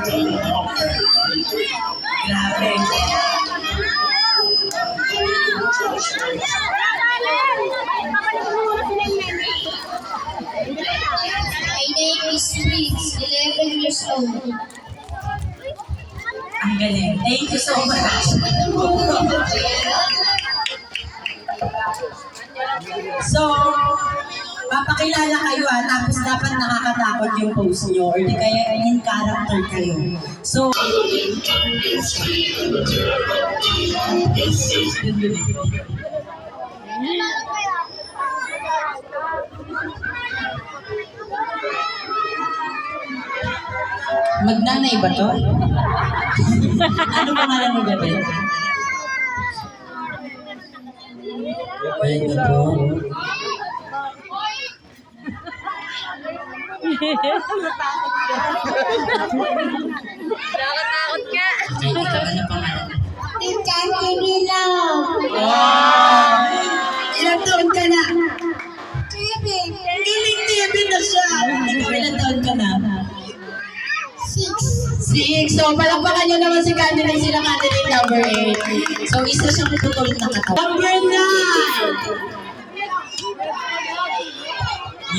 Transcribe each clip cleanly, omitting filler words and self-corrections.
Grabe. My name is Prince, 11 years old. Ang galing. Thank you so much. So, papakilala kayo tapos dapat nakakatakot yung pose nyo or di kaya in character kayo. So, magnanay ba to? Ano pangalan mo gabi? Ay, ito. Nakatakot ka. Ay, ito. Ano pangalan? Teacher Love. Wow! Ilang taon ka na? Kevin. Galing TV na siya. Ikaw ilang taon ka na? 6. So, palakpakan nyo naman si candidate, sila candidate number 8. So, isa siyang putol na katawan. Number 9!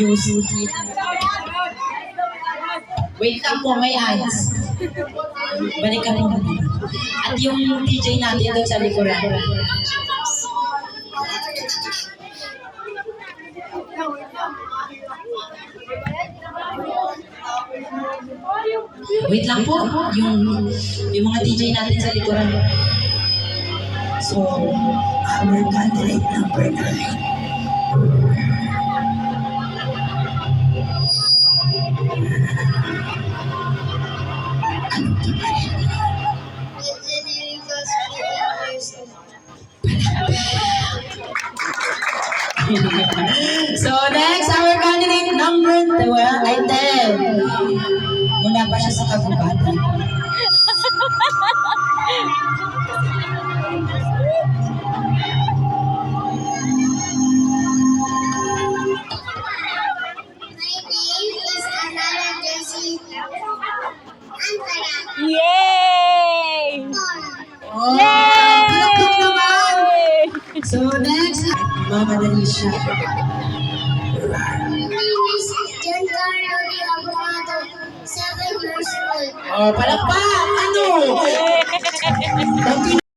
Yusuf. Wait lang po, may eyes. Balikan mo. At yung DJ natin doon sa likuran. Wait lang po, yung mga DJ natin sa likuran. So, our candidate number 9. Engineering class, 11 years old. So, next, our candidate number 12, ay 10. Mula pa siya sa kagubatan. My name is Anara Josie. Antara. Yay! Oh, Yay! palakpak naman! So, next, mamadali siya. My name is Giancarlo Di Abogado, 7 years old. Oh, palakpak! Ano?